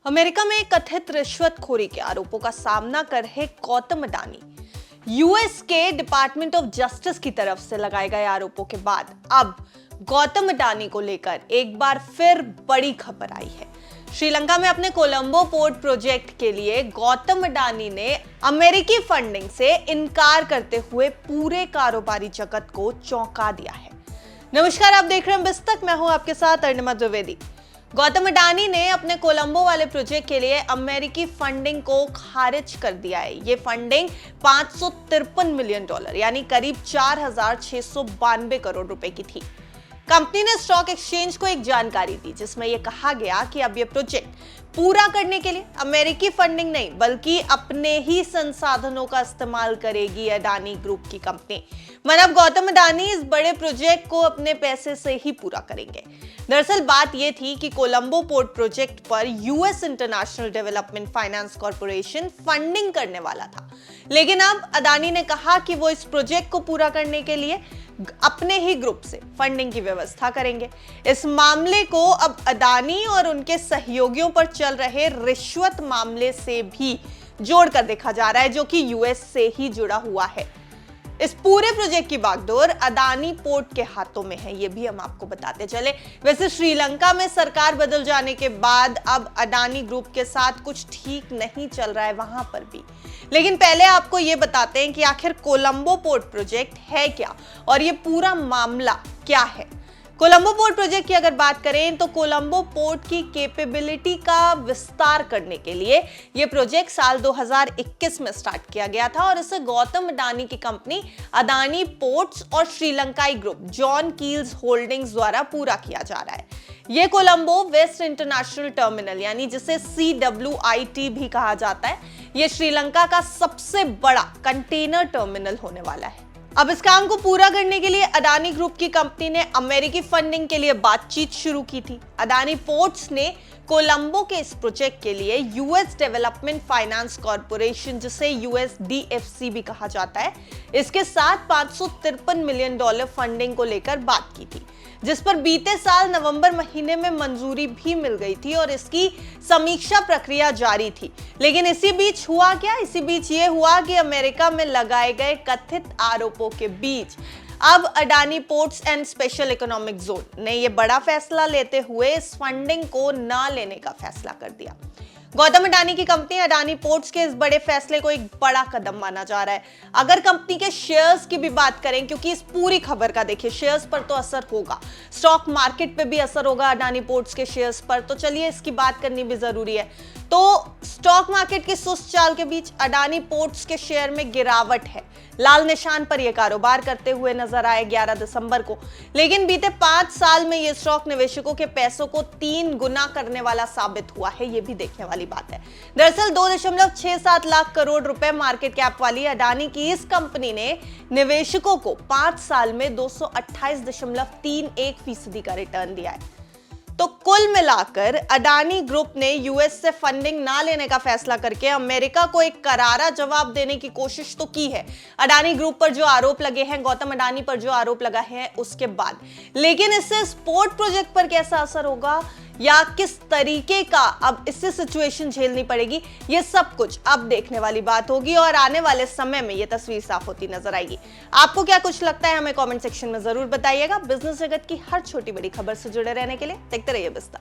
America में कथित रिश्वतखोरी के आरोपों का सामना कर रहे गौतम अडानी यूएस के डिपार्टमेंट ऑफ जस्टिस की तरफ से लगाए गए आरोपों के बाद अब गौतम अडानी को लेकर एक बार फिर बड़ी खबर आई है। श्रीलंका में अपने कोलंबो पोर्ट प्रोजेक्ट के लिए गौतम अडानी ने अमेरिकी फंडिंग से इनकार करते हुए पूरे कारोबारी जगत को चौंका दिया है। नमस्कार, आप देख रहे हैं बिस्तक, मैं हूं आपके साथ अर्णिमा द्विवेदी। गौतम अडानी ने अपने कोलंबो वाले प्रोजेक्ट के लिए अमेरिकी फंडिंग को खारिज कर दिया है। ये फंडिंग $553 मिलियन यानी करीब 4,692 करोड़ रुपए की थी। कंपनी ने स्टॉक एक्सचेंज को एक जानकारी दी जिसमें यह कहा गया कि अब यह प्रोजेक्ट पूरा करने के लिए अमेरिकी फंडिंग नहीं बल्कि अपने ही संसाधनों का इस्तेमाल करेगी अडानी ग्रुप की कंपनी। मतलब गौतम अडानी इस बड़े प्रोजेक्ट को अपने पैसे से ही पूरा करेंगे। दरअसल बात यह थी कि कोलंबो पोर्ट प्रोजेक्ट पर US international development finance corporation funding करने वाला था, लेकिन अब अडानी ने कहा कि वो इस प्रोजेक्ट को पूरा करने के लिए अपने ही ग्रुप से फंडिंग की व्यवस्था करेंगे। इस मामले को अब अडानी और उनके सहयोगियों पर चल रहे रिश्वत मामले से भी जोड़कर देखा जा रहा है, जो कि यूएस से ही जुड़ा हुआ है। इस पूरे प्रोजेक्ट की बागडोर अडानी पोर्ट के हाथों में है, ये भी हम आपको बताते चले। वैसे श्रीलंका में सरकार बदल जाने के बाद अब अडानी ग्रुप के साथ कुछ ठीक नहीं चल रहा है वहां पर भी। लेकिन पहले आपको ये बताते हैं कि आखिर कोलंबो पोर्ट प्रोजेक्ट है क्या और ये पूरा मामला क्या है। कोलंबो पोर्ट प्रोजेक्ट की अगर बात करें तो कोलंबो पोर्ट की कैपेबिलिटी का विस्तार करने के लिए यह प्रोजेक्ट साल 2021 में स्टार्ट किया गया था और इसे गौतम अडानी की कंपनी अडानी पोर्ट्स और श्रीलंकाई ग्रुप जॉन कील्स होल्डिंग्स द्वारा पूरा किया जा रहा है। यह कोलंबो वेस्ट इंटरनेशनल टर्मिनल यानी जिसे CWIT भी कहा जाता है, यह श्रीलंका का सबसे बड़ा कंटेनर टर्मिनल होने वाला है। अब इस काम को पूरा करने के लिए अडानी ग्रुप की कंपनी ने अमेरिकी फंडिंग के लिए बातचीत शुरू की थी। अडानी पोर्ट्स ने कोलंबो के इस प्रोजेक्ट के लिए यूएस डेवलपमेंट फाइनेंस कॉर्पोरेशन, जिसे USDFC भी कहा जाता है, इसके साथ $553 मिलियन फंडिंग को लेकर बात की थी, जिस पर बीते साल नवंबर महीने में मंजूरी भी मिल गई थी और इसकी समीक्षा प्रक्रिया जारी थी। लेकिन इसी बीच हुआ क्या? इसी बीच ये हुआ कि अमेरिका में लगाए गए कथित आरोपों के बीच अब Adani ports and special economic zone ने यह बड़ा फैसला लेते हुए इस फंडिंग को ना लेने का फैसला कर दिया। गौतम अडानी की कंपनी अडानी पोर्ट्स के इस बड़े फैसले को एक बड़ा कदम माना जा रहा है। अगर कंपनी के शेयर्स की भी बात करें, क्योंकि इस पूरी खबर का देखिए शेयर्स पर तो असर होगा, स्टॉक मार्केट पे भी असर होगा अडानी पोर्ट्स के शेयर्स पर, तो चलिए इसकी बात करनी भी जरूरी है। तो स्टॉक मार्केट की सुस्त चाल के बीच अडानी पोर्ट्स के शेयर में गिरावट है। लाल निशान पर यह कारोबार करते हुए नजर आए 11 दिसंबर को। लेकिन बीते 5 साल में यह स्टॉक निवेशकों के पैसों को 3 गुना करने वाला साबित हुआ है, यह भी देखने वाली बात है। दरअसल 2.67 लाख करोड़ रुपए मार्केट कैप वाली अडानी की इस कंपनी ने निवेशकों को 5 साल में 228.31% का रिटर्न दिया है। तो कुल मिलाकर अडानी ग्रुप ने यूएस से फंडिंग ना लेने का फैसला करके अमेरिका को एक करारा जवाब देने की कोशिश तो की है, अडानी ग्रुप पर जो आरोप लगे हैं, गौतम अडानी पर जो आरोप लगा है उसके बाद। लेकिन इससे स्पोर्ट प्रोजेक्ट पर कैसा असर होगा या किस तरीके का अब इससे सिचुएशन झेलनी पड़ेगी, ये सब कुछ अब देखने वाली बात होगी और आने वाले समय में ये तस्वीर साफ होती नजर आएगी। आपको क्या कुछ लगता है हमें कमेंट सेक्शन में जरूर बताइएगा। बिजनेस जगत की हर छोटी बड़ी खबर से जुड़े रहने के लिए देखते रहिए बिस्तक।